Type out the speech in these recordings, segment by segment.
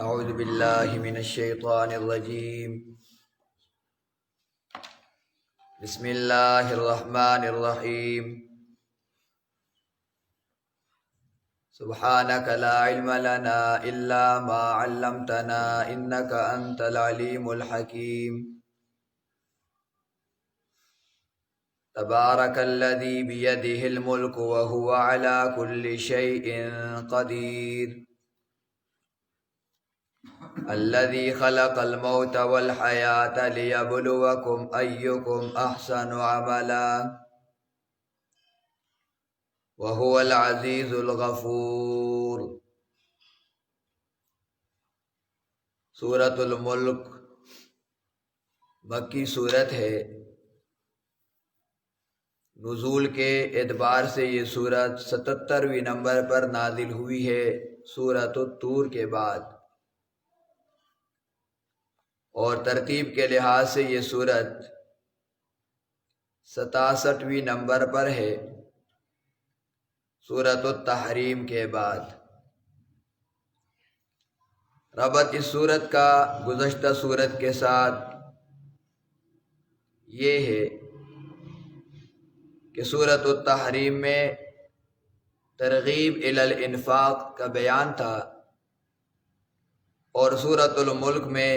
اعوذ باللہ من الشیطان الرجیم بسم اللہ الرحمن الرحیم سبحانک لا علم لنا الا ما علمتنا انک انت العلیم الحکیم تبارک الذی بیدہ الملک وہو علی کل شیء قدیر الذي خلق الموت والحياة ليبلوكم أيكم أحسن عملا وهو العزيز الغفور۔ سورۃ الملک مکی سورت ہے۔ نزول کے اعتبار سے یہ سورت 77ویں نمبر پر نازل ہوئی ہے سورۃ الطور کے بعد، اور ترتیب کے لحاظ سے یہ سورت 67ویں نمبر پر ہے سورۃ التحریم کے بعد۔ ربط اس سورت کا گزشتہ سورت کے ساتھ یہ ہے کہ سورۃ التحریم میں ترغیب الی الانفاق کا بیان تھا، اور سورۃ الملک میں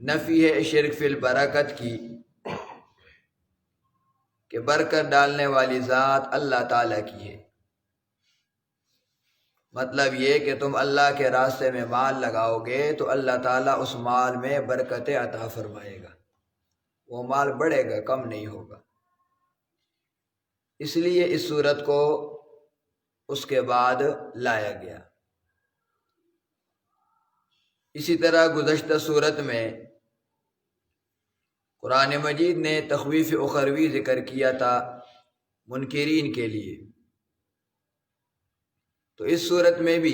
نفی ہے شرک فی البرکت کی، کہ برکت ڈالنے والی ذات اللہ تعالیٰ کی ہے۔ مطلب یہ کہ تم اللہ کے راستے میں مال لگاؤ گے تو اللہ تعالیٰ اس مال میں برکت عطا فرمائے گا، وہ مال بڑھے گا، کم نہیں ہوگا۔ اس لیے اس صورت کو اس کے بعد لایا گیا۔ اسی طرح گزشتہ صورت میں قرآن مجید نے تخویف اخروی ذکر کیا تھا منکرین کے لیے، تو اس صورت میں بھی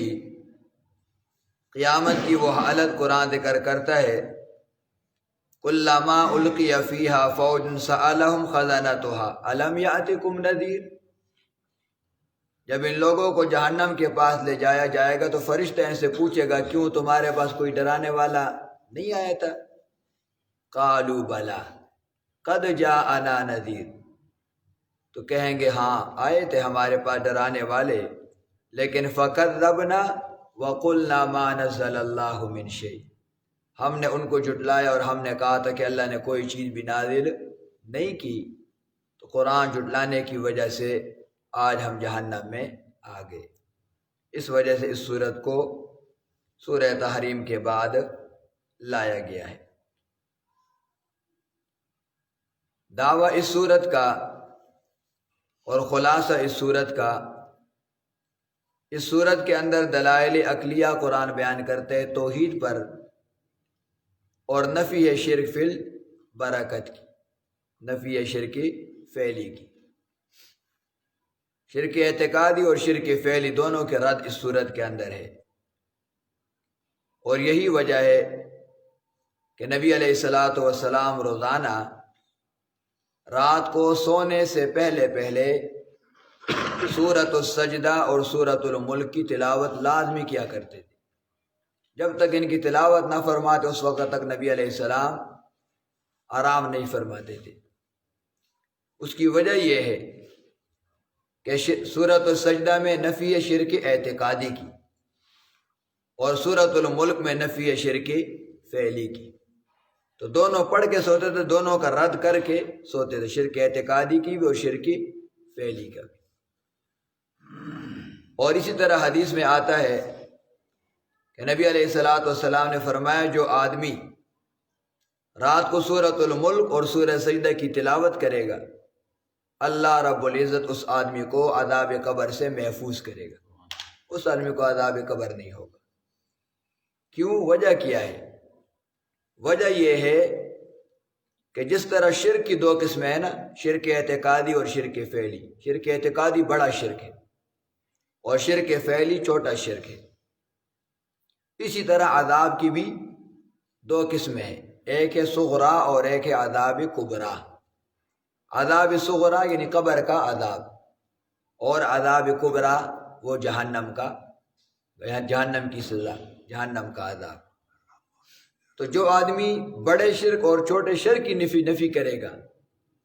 قیامت کی وہ حالت قرآن ذکر کرتا ہے، کلما القی فیہا فوج سألہم خزنتہا الم یأتکم نذیر۔ جب ان لوگوں کو جہنم کے پاس لے جایا جائے گا تو فرشتہ ان سے پوچھے گا کیوں تمہارے پاس کوئی ڈرانے والا نہیں آیا تھا؟ قالوا بلا قد جاءنا نذیر، تو کہیں گے ہاں آئے تھے ہمارے پاس ڈرانے والے، لیکن فکذبنا وقلنا ما نزل اللہ من شیء، ہم نے ان کو جھٹلایا اور ہم نے کہا تھا کہ اللہ نے کوئی چیز بھی نازل نہیں کی۔ تو قرآن جھٹلانے کی وجہ سے آج ہم جہنم میں آ گئے۔ اس وجہ سے اس صورت کو سورہ تحریم کے بعد لایا گیا ہے۔ دعویٰ اس صورت کا اور خلاصہ اس صورت کا، اس صورت کے اندر دلائل عقلیہ قرآن بیان کرتے ہیں توحید پر، اور نفی ہے شرک فی البرکت کی، نفی ہے شرک فعلی کی۔ شرک اعتقادی اور شرک فعلی دونوں کے رد اس صورت کے اندر ہے، اور یہی وجہ ہے کہ نبی علیہ الصلاۃ والسلام روزانہ رات کو سونے سے پہلے سورۃ السجدہ اور سورۃ الملک کی تلاوت لازمی کیا کرتے تھے۔ جب تک ان کی تلاوت نہ فرماتے اس وقت تک نبی علیہ السلام آرام نہیں فرماتے تھے۔ اس کی وجہ یہ ہے کہ سورۃ السجدہ میں نفی شرک اعتقادی کی، اور سورۃ الملک میں نفی شرک فعلی کی، تو دونوں پڑھ کے سوتے تھے، دونوں کا رد کر کے سوتے تھے، شرک اعتقادی کی بھی اور شرک فعلی کا بھی۔ اور اسی طرح حدیث میں آتا ہے کہ نبی علیہ الصلاۃ والسلام نے فرمایا جو آدمی رات کو سورۃ الملک اور سورہ سجدہ کی تلاوت کرے گا، اللہ رب العزت اس آدمی کو عذاب قبر سے محفوظ کرے گا، اس آدمی کو عذاب قبر نہیں ہوگا۔ کیوں؟ وجہ کیا ہے؟ وجہ یہ ہے کہ جس طرح شرک کی دو قسمیں ہیں نا، شرک اعتقادی اور شرک فعلی، شرک اعتقادی بڑا شرک ہے اور شرک فعلی چھوٹا شرک ہے، اسی طرح عذاب کی بھی دو قسمیں ہیں، ایک ہے صغرا اور ایک ہے عذاب کبرا۔ عذاب صغرا یعنی قبر کا عذاب، اور عذاب کبرا وہ جہنم کا یہاں جہنم کی سزا، جہنم کا عذاب۔ تو جو آدمی بڑے شرک اور چھوٹے شرک کی نفی کرے گا،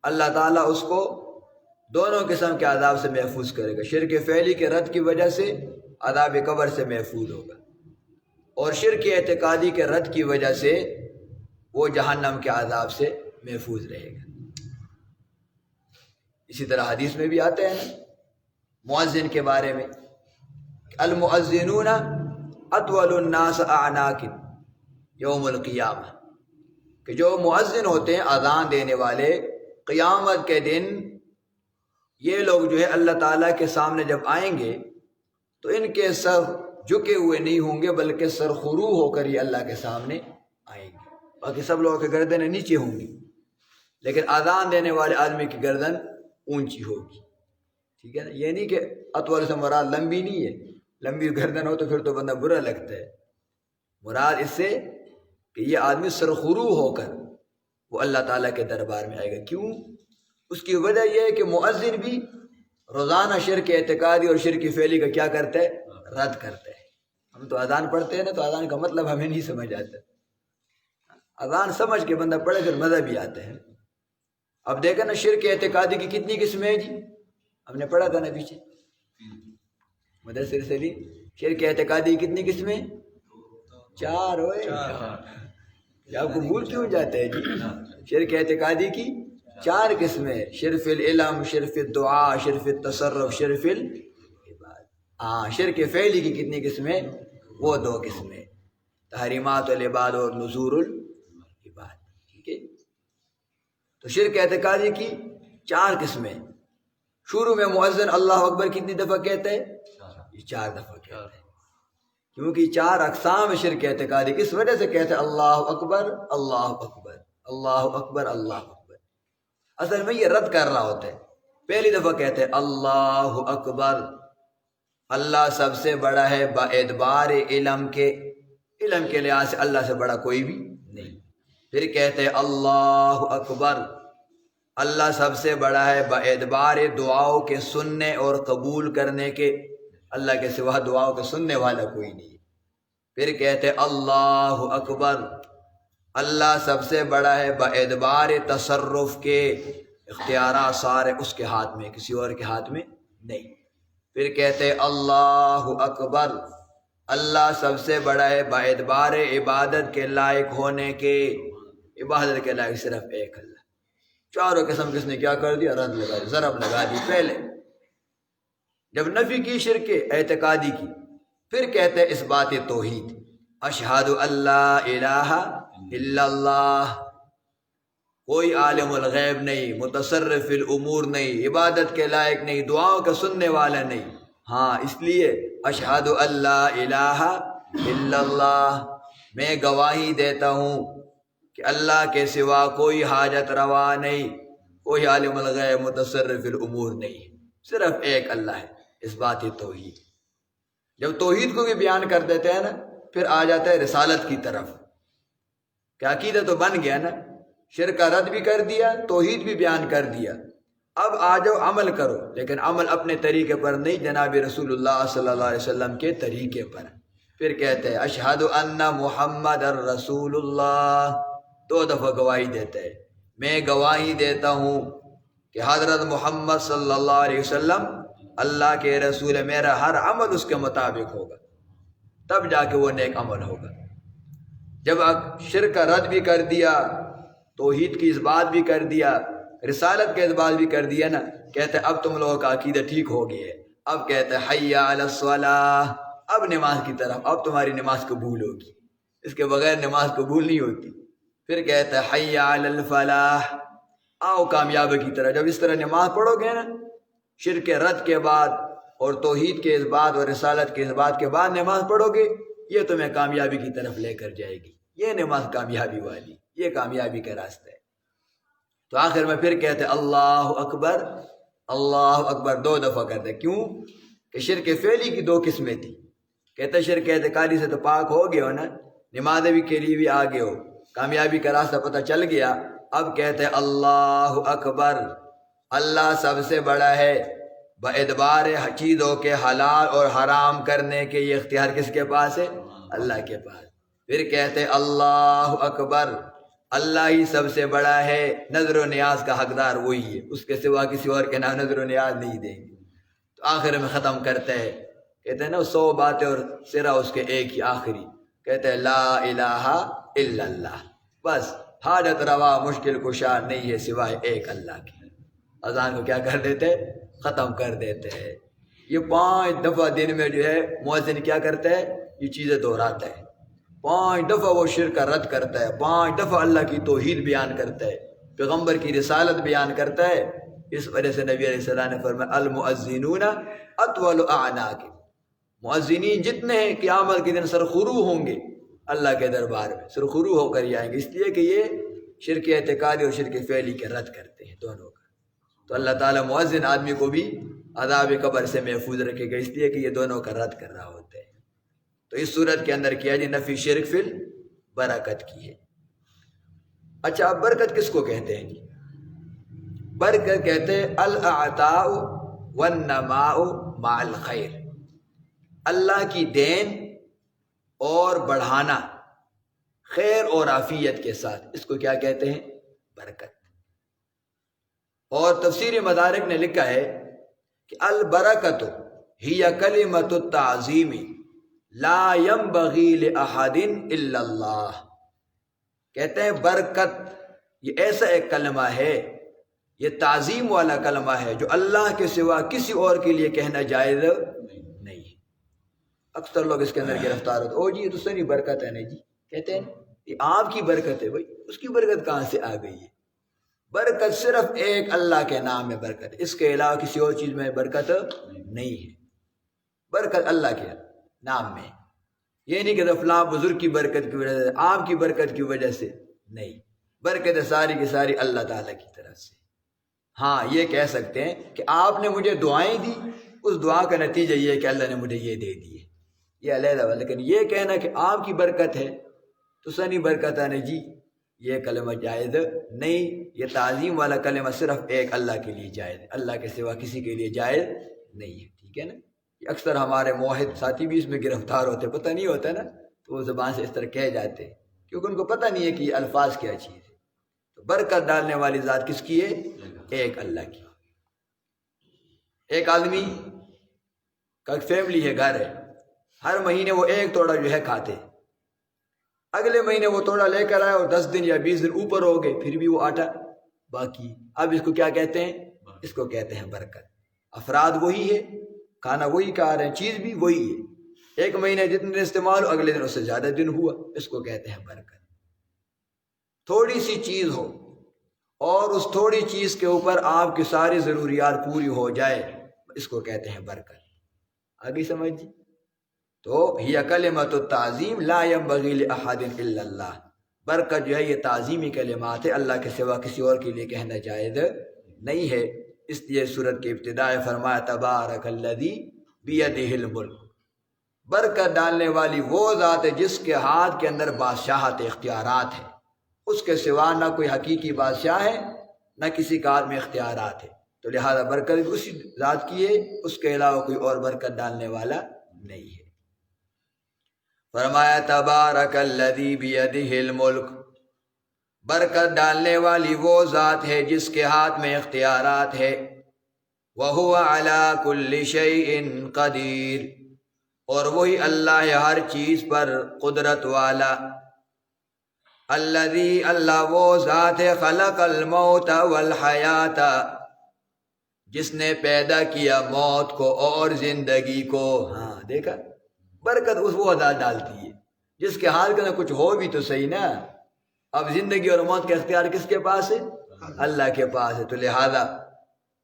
اللہ تعالیٰ اس کو دونوں قسم کے عذاب سے محفوظ کرے گا۔ شرک فعلی کے رد کی وجہ سے عذاب قبر سے محفوظ ہوگا، اور شرک اعتقادی کے رد کی وجہ سے وہ جہنم کے عذاب سے محفوظ رہے گا۔ اسی طرح حدیث میں بھی آتے ہیں مؤذن کے بارے میں، المؤذنون اطول الناس اعناق یوم القیامہ، کہ جو مؤذن ہوتے ہیں اذان دینے والے، قیامت کے دن یہ لوگ جو ہے اللہ تعالیٰ کے سامنے جب آئیں گے تو ان کے سر جھکے ہوئے نہیں ہوں گے، بلکہ سر خرو ہو کر یہ اللہ کے سامنے آئیں گے۔ باقی سب لوگوں کی گردنیں نیچے ہوں گی، لیکن اذان دینے والے آدمی کی گردن اونچی ہوگی، ٹھیک ہے نا۔ یہ نہیں کہ اطول سے مراد لمبی نہیں ہے، لمبی گردن ہو تو پھر تو بندہ برا لگتا ہے، مراد اس سے کہ یہ آدمی سرخرو ہو کر وہ اللہ تعالیٰ کے دربار میں آئے گا۔ کیوں؟ اس کی وجہ یہ ہے کہ مؤذن بھی روزانہ شرک اعتقادی اور شرک فعلی کا کیا کرتا ہے؟ رد کرتا ہے۔ ہم تو اذان پڑھتے ہیں نا، تو اذان کا مطلب ہمیں نہیں سمجھ آتا، اذان سمجھ کے بندہ پڑھے پھر مزہ بھی آتا ہے۔ اب دیکھیں نا شرک اعتقادی کی کتنی قسمیں ہیں جی، ہم نے پڑھا تھا نا پیچھے مدرسے سے لی، شرک اعتقادی کی کتنی قسمیں؟ 4 ہوئے۔ آپ کو بھول کیوں جاتے ہیں جی؟ شرک اعتقادی کی 4 قسمیں، شرف العلم، شرف الدعا، شرف التصرف، شرف العباد۔ شرک فعلی کی کتنی قسمیں؟ وہ 2 قسمیں، تحریمات العباد اور نذور العباد، ٹھیک ہے۔ تو شرک اعتقادی کی 4 قسمیں۔ شروع میں مؤذن اللہ اکبر کتنی دفعہ کہتے ہیں؟ 4 دفعہ کہتے ہیں، کیونکہ 4 اقسام شرک اعتقادی کس وجہ سے کہتے ہیں اللہ اکبر اللہ اکبر اللہ اکبر اللہ اکبر؟ اصل میں یہ رد کر رہا ہوتا ہے۔ پہلی دفعہ کہتے ہیں اللہ اکبر، اللہ سب سے بڑا ہے باعتبار علم کے، علم کے لحاظ سے اللہ سے بڑا کوئی بھی نہیں۔ پھر کہتے ہیں اللہ اکبر، اللہ سب سے بڑا ہے باعتبار دعاؤں کے سننے اور قبول کرنے کے، اللہ کے سوا دعاؤں کے سننے والا کوئی نہیں۔ پھر کہتے اللہ اکبر، اللہ سب سے بڑا ہے باعتبار تصرف کے، اختیارات سارے اس کے ہاتھ میں، کسی اور کے ہاتھ میں نہیں۔ پھر کہتے اللہ اکبر، اللہ سب سے بڑا ہے باعتبار عبادت کے لائق ہونے کے، عبادت کے لائق صرف ایک اللہ۔ 4 قسم کس نے کیا کر دیا؟ رد لگا دی، ضرب لگا دی۔ پہلے جب نفی کی شرک اعتقادی کی، پھر کہتے ہیں اس بات توحید، اشہد اللہ الہ الا اللہ، کوئی عالم الغیب نہیں، متصرف الامور نہیں، عبادت کے لائق نہیں، دعاؤں کا سننے والا نہیں۔ اس لیے اشہد اللہ الہ الا اللہ، میں گواہی دیتا ہوں کہ اللہ کے سوا کوئی حاجت روا نہیں، کوئی عالم الغیب متصرف الامور نہیں، صرف ایک اللہ ہے۔ اس بات توحید۔ جب توحید کو بھی بیان کر دیتے ہیں نا، پھر آ جاتا ہے رسالت کی طرف، کہ عقیدہ تو بن گیا نا، شرک کا رد بھی کر دیا، توحید بھی بیان کر دیا، اب آ جاؤ عمل کرو، لیکن عمل اپنے طریقے پر نہیں، جناب رسول اللہ صلی اللہ علیہ وسلم کے طریقے پر۔ پھر کہتے ہیں اشہد ان محمد الرسول اللہ، 2 دفعہ گواہی دیتا ہے، میں گواہی دیتا ہوں کہ حضرت محمد صلی اللہ علیہ وسلم اللہ کے رسول ہے، میرا ہر عمل اس کے مطابق ہوگا، تب جا کے وہ نیک عمل ہوگا۔ جب شرک کا رد بھی کر دیا، توحید کی اس بات بھی کر دیا، رسالت کے اس بات بھی کر دیا نا، کہتے اب تم لوگوں کا عقیدہ ٹھیک ہو گیا ہے، اب کہتے حی علی الصلاۃ، اب نماز کی طرف، اب تمہاری نماز قبول ہوگی، اس کے بغیر نماز قبول نہیں ہوتی۔ پھر کہتے حی علی الفلاح، آؤ کامیابی کی طرف۔ جب اس طرح نماز پڑھو گے نا، شرک رد کے بعد اور توحید کے اس بات اور رسالت کے اس بات کے بعد نماز پڑھو گے، یہ تمہیں کامیابی کی طرف لے کر جائے گی، یہ نماز کامیابی والی، یہ کامیابی کا راستہ ہے۔ تو آخر میں پھر کہتے اللہ اکبر اللہ اکبر 2 دفعہ کرتے، کیوں کہ شرک فعلی کی 2 قسمیں تھی۔ کہتے شرک اعتقادی سے تو پاک ہو گئے ہو نا، نماز بھی کے لیے بھی آگے ہو، کامیابی کا راستہ پتہ چل گیا، اب کہتے اللہ اکبر، اللہ سب سے بڑا ہے بادبار چیزوں کے حلال اور حرام کرنے کے یہ اختیار کس کے پاس ہے؟ اللہ کے پاس۔ پھر کہتے اللہ اکبر، اللہ ہی سب سے بڑا ہے، نظر و نیاز کا حقدار وہی ہے، اس کے سوا کسی اور کے نام نظر و نیاز نہیں دیں گے۔ تو آخر میں ختم کرتے ہیں، کہتے ہیں نا 100 باتیں اور سرا اس کے ایک ہی آخری، کہتے ہیں لا الہ الا اللہ، بس حاجت روا مشکل کشا نہیں ہے سوائے ایک اللہ کے۔ اذان کو کیا کر دیتے؟ ختم کر دیتے ہیں۔ یہ 5 دفعہ دن میں جو ہے مؤذن کیا کرتا ہے؟ یہ چیزیں دہراتا ہے۔ 5 دفعہ وہ شرک کا رد کرتا ہے، 5 دفعہ اللہ کی توحید بیان کرتا ہے، پیغمبر کی رسالت بیان کرتا ہے۔ اس وجہ سے نبی علیہ السلام نے فرمایا المؤذنون اطول اعناق، مؤذنین جتنے ہیں قیامت کے دن سرخرو ہوں گے اللہ کے دربار میں، سرخرو ہو کر ہی آئیں گے، اس لیے کہ یہ شرک اعتقادی اور شرک فعلی کے رد کرتے ہیں دونوں کا۔ تو اللہ تعالیٰ مؤذن آدمی کو بھی عذاب قبر سے محفوظ رکھے گا، اس لیے کہ یہ دونوں کا رد کر رہا ہوتا ہے۔ تو اس صورت کے اندر کیا جی نفی شرک فی برکت کی ہے۔ اچھا اب برکت کس کو کہتے ہیں جی؟ برکت کہتے ہیں الاعطاء والنماء مع الخیر، اللہ کی دین اور بڑھانا خیر اور عافیت کے ساتھ، اس کو کیا کہتے ہیں؟ برکت۔ اور تفسیر مدارک نے لکھا ہے کہ البرکت ہی کلمۃ التعظیم لا ينبغی لأحد الا اللہ، کہتے ہیں برکت یہ ایسا ایک کلمہ ہے، یہ تعظیم والا کلمہ ہے جو اللہ کے سوا کسی اور کے لیے کہنا جائز نہیں ہے۔ اکثر لوگ اس کے اندر گرفتار ہوتے، او جی یہ تو سنی برکت ہے نہیں جی، کہتے ہیں یہ آپ کی برکت ہے، بھائی اس کی برکت کہاں سے آ گئی ہے؟ برکت صرف ایک اللہ کے نام میں برکت ہے، اس کے علاوہ کسی اور چیز میں برکت نہیں ہے۔ برکت اللہ کے نام میں، یہ نہیں کہ فلاں بزرگ کی برکت کی وجہ سے، آپ کی برکت کی وجہ سے نہیں، برکت ساری کی ساری اللہ تعالیٰ کی طرف سے۔ ہاں یہ کہہ سکتے ہیں کہ آپ نے مجھے دعائیں دی، اس دعا کا نتیجہ یہ ہے کہ اللہ نے مجھے یہ دے دی ہے، یہ علیحدہ، لیکن یہ کہنا کہ آپ کی برکت ہے تو سنی برکت ہے نہیں جی، یہ کلمہ جائز نہیں، یہ تعظیم والا کلمہ صرف ایک اللہ کے لیے جائز ہے، اللہ کے سوا کسی کے لیے جائز نہیں ہے، ٹھیک ہے نا؟ اکثر ہمارے موحد ساتھی بھی اس میں گرفتار ہوتے، پتہ نہیں ہوتا نا، تو وہ زبان سے اس طرح کہہ جاتے ہیں کیونکہ ان کو پتہ نہیں ہے کہ یہ الفاظ کیا چیز ہے۔ تو برکت ڈالنے والی ذات کس کی ہے؟ ایک اللہ کی۔ ایک آدمی کا فیملی ہے، گھر ہے، ہر مہینے وہ ایک توڑا جو ہے کھاتے، اگلے مہینے وہ توڑا لے کر آئے اور 10 دن یا 20 دن اوپر ہو گئے پھر بھی وہ آٹا باقی، اب اس کو کیا کہتے ہیں؟ اس کو کہتے ہیں برکت۔ افراد وہی ہے، کھانا وہی کھا رہے ہیں، چیز بھی وہی ہے، ایک مہینے جتنے دن استعمال ہو اگلے دن اس سے زیادہ دن ہوا، اس کو کہتے ہیں برکت۔ تھوڑی سی چیز ہو اور اس تھوڑی چیز کے اوپر آپ کی ساری ضروریات پوری ہو جائے، اس کو کہتے ہیں برکت۔ آگے سمجھ جی؟ تو ہی کلمۃ التعظیم لا ينبغی لأحد الا اللہ، برکت جو ہے یہ تعظیمی کلمات ہے، اللہ کے سوا کسی اور کے لیے کہنا جائز نہیں ہے۔ اس لیے سورت کے ابتداء فرمایا تبارک الذی بیدہ الملک، برکت ڈالنے والی وہ ذات ہے جس کے ہاتھ کے اندر بادشاہت اختیارات ہے، اس کے سوا نہ کوئی حقیقی بادشاہ ہے نہ کسی کا ہاتھ میں اختیارات ہے، تو لہذا برکت اسی ذات کی ہے، اس کے علاوہ کوئی اور برکت ڈالنے والا نہیں ہے۔ فرمایا تبارک الذی بیدہ الملک، برکت ڈالنے والی وہ ذات ہے جس کے ہاتھ میں اختیارات ہے، وہو علی کل شیء قدیر، اور وہی اللہ ہے ہر چیز پر قدرت والا۔ الذی، اللہ وہ ذات ہے، خلق الموت والحیات، جس نے پیدا کیا موت کو اور زندگی کو۔ ہاں دیکھا، برکت اس وہ ذات ڈالتی ہے جس کے ہاتھ کے اندر کچھ ہو بھی تو صحیح نا۔ اب زندگی اور موت کا اختیار کس کے پاس ہے؟ اللہ کے پاس ہے، تو لہذا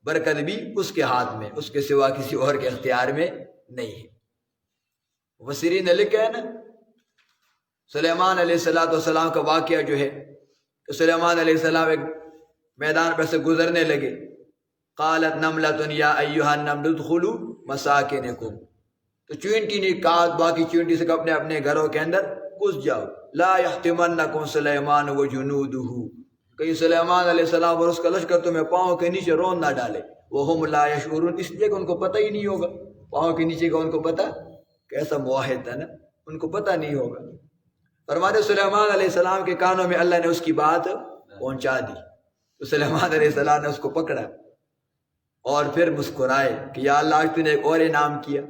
برکت بھی اس کے ہاتھ میں، اس کے سوا کسی اور کے اختیار میں نہیں ہے۔ مفسرین نے لکھا ہے نا، سلیمان علیہ السلام کا واقعہ جو ہے، تو سلیمان علیہ السلام ایک میدان پر سے گزرنے لگے، قالت نملۃ یا ایھا النمل ادخلوا مساکنکم، تو چینٹی نے کہا باقی چینٹی سے اپنے اپنے گھروں کے اندر گھس جاؤ، لا یحطمنکم سلیمان وجنودہ، کہیں سلیمان علیہ السلام اور اس کا لشکر تمہیں پاؤں کے نیچے رون نہ ڈالے، وہم لا یشعرون، اس لیے کہ ان کو پتہ ہی نہیں ہوگا، پاؤں کے نیچے کا ان کو پتہ، کیسا موحد تھا نا، ان کو پتہ نہیں ہوگا۔ فرماتے سلیمان علیہ السلام کے کانوں میں اللہ نے اس کی بات پہنچا دی، تو سلیمان علیہ السلام نے اس کو پکڑا اور پھر مسکرائے کہ یا اللہ آج تو نے ایک اور انعام کیا،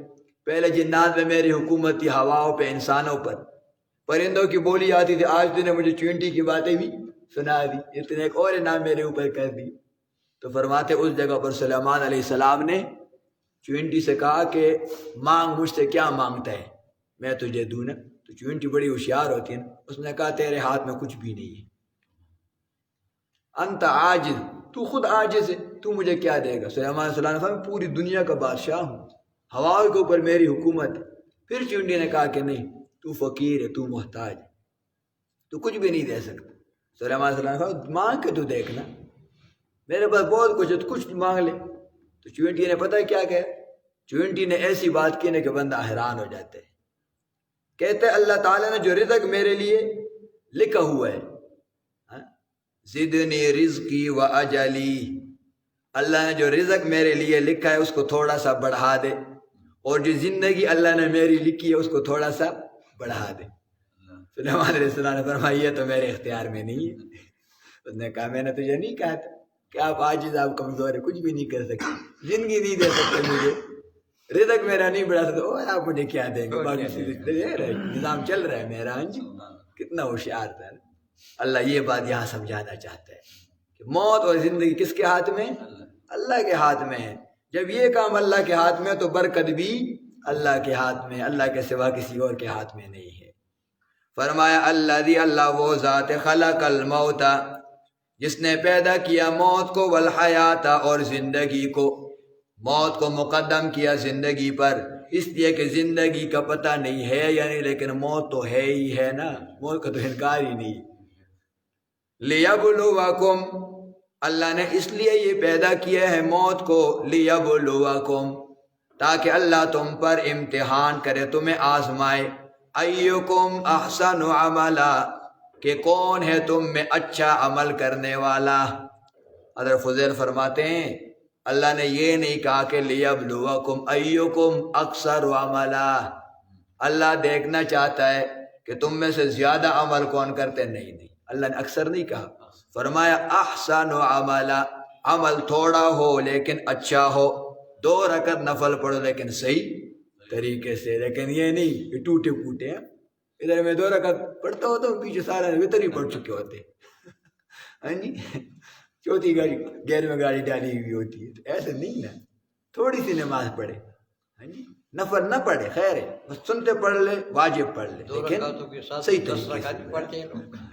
پہلے جنات میں میری حکومت تھی، ہواؤں پہ، انسانوں پر، پرندوں کی بولی آتی تھی، آج تو نے مجھے چینٹی کی باتیں بھی سنا دی، اتنے ایک اور انعام میرے اوپر کر دی۔ تو فرماتے اس جگہ پر سلیمان علیہ السلام نے چینٹی سے کہا کہ مانگ، مجھ سے کیا مانگتا ہے میں تجھے دوں نا۔ تو چینٹی بڑی ہوشیار ہوتی ہے نا، اس نے کہا تیرے ہاتھ میں کچھ بھی نہیں ہے، انت عاجز، تو خود عاجز ہے، تو مجھے کیا دے گا؟ سلیمان علیہ السلام نے فرمایا پوری دنیا کا بادشاہ ہوں، ہواؤں کے اوپر میری حکومت ہے۔ پھر چینٹی نے کہا کہ نہیں، تو فقیر ہے، تو محتاج ہے، تو کچھ بھی نہیں دے سکتا۔ سلیمان علیہ السلام نے کہا مانگ کے تو دیکھنا، میرے پاس بہت کچھ ہے، تو کچھ مانگ لے۔ تو چینٹی نے پتہ کیا کہا؟ چینٹی نے ایسی بات کی نا کہ بندہ حیران ہو جاتا ہے، کہتے اللہ تعالیٰ نے جو رزق میرے لیے لکھا ہوا ہے، زدنی رزقی و اجلی، اللہ نے جو رزق میرے لیے لکھا ہے اس کو تھوڑا سا بڑھا دے، اور جو زندگی اللہ نے میری لکھی ہے اس کو تھوڑا سا بڑھا دے۔ سلیمان علیہ السلام نے فرمایا یہ تو میرے اختیار میں نہیں ہے۔ اس نے کہا میں نے تجھے نہیں کہا تھا کہ آپ عاجز، آپ کمزور ہیں، کچھ بھی نہیں کر سکتے، زندگی نہیں دے سکتے مجھے، رزق میرا نہیں بڑھا سکتے، اور آپ مجھے کیا دیں گے؟ باقی نظام چل رہا ہے میرا۔ ہاں جی، کتنا ہوشیار تھا اللہ۔ یہ بات یہاں سمجھانا چاہتا ہے کہ موت اور زندگی کس کے ہاتھ میں؟ اللہ کے ہاتھ میں ہے۔ جب یہ کام اللہ کے ہاتھ میں ہے تو برکت بھی اللہ کے ہاتھ میں، اللہ کے سوا کسی اور کے ہاتھ میں نہیں ہے۔ فرمایا اللہ وہ ذات خلق الموت، جس نے پیدا کیا موت کو، والحیات اور زندگی کو، موت کو مقدم کیا زندگی پر، اس لیے کہ زندگی کا پتہ نہیں ہے یعنی، لیکن موت تو ہے ہی ہے نا، موت کا تو انکار ہی نہیں۔ لیبلوکم، اللہ نے اس لیے یہ پیدا کیا ہے موت کو، لیبلوکم، تاکہ اللہ تم پر امتحان کرے، تمہیں آزمائے، ایکم احسن عملا، کہ کون ہے تم میں اچھا عمل کرنے والا۔ حضرت فضیل فرماتے ہیں اللہ نے یہ نہیں کہا کہ لیبلوکم ایکم اکثر عملا، اللہ دیکھنا چاہتا ہے کہ تم میں سے زیادہ عمل کون کرتے، نہیں، اللہ نے اکثر نہیں کہا، فرمایا احسن عملا، عمل تھوڑا ہو لیکن اچھا ہو، 2 رکعت نفل پڑھو لیکن صحیح طریقے سے، لیکن یہ نہیں کہ ٹوٹے پوٹے ہیں، ادھر میں 2 رکعت پڑھتا ہوتا ہوں، پیچھے سارا وتر ہی پڑھ چکے ہوتے ہیں جی، چوتھی گاڑی گیر میں گاڑی ڈالی ہوئی ہوتی ہے، تو ایسے نہیں نا، تھوڑی سی نماز پڑھے، ہاں جی، نفل نہ پڑھے خیر ہے، بس سنتے پڑھ لے، واجب پڑھ لے، لیکن صحیح طریقے سے،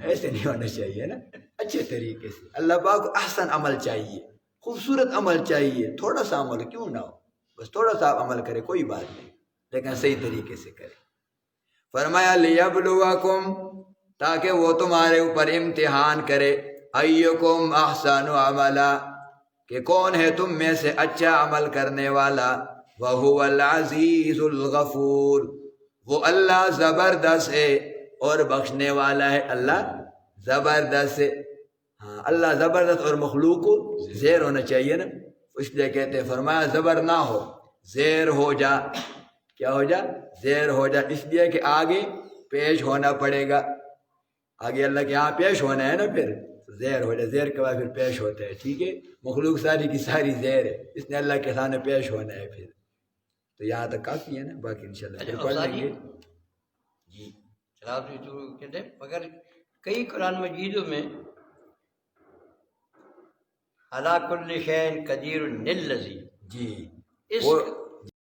ایسے نہیں ہونا چاہیے نا، اچھے طریقے سے۔ اللہ پاک کو احسن عمل چاہیے، خوبصورت عمل چاہیے، تھوڑا سا عمل کیوں نہ ہو، بس تھوڑا سا عمل کرے کوئی بات نہیں، لیکن صحیح طریقے سے کرے۔ فرمایا لیبلوکم، تاکہ وہ تمہارے اوپر امتحان کرے، ایکم احسن عملا، کہ کون ہے تم میں سے اچھا عمل کرنے والا، وَهُوَ الْعَزِيزُ الْغَفُورُ، وہ اللہ زبردست ہے اور بخشنے والا ہے، اللہ زبردست ہے۔ ہاں، اللہ زبردست، اور مخلوق کو زیر ہونا چاہیے نا، اس لیے کہتے ہیں فرمایا زبر نہ ہو، زیر ہو جا، کیا ہو جا؟ زیر ہو جا، اس لیے کہ آگے پیش ہونا پڑے گا، آگے اللہ کے یہاں پیش ہونا ہے نا، پھر زیر ہو جائے، زیر کے بعد پھر پیش ہوتا ہے، ٹھیک ہے، مخلوق ساری کی ساری زیر ہے، اس نے اللہ کے سامنے پیش ہونا ہے پھر، تو یہاں تک کافی ہے نا، باقی انشاءاللہ پھر پڑھ لیں گے۔ جی کہتے ہیں مگر کئی قرآن مجیدوں میں علی کل شیء قدیر الذی، جی، اس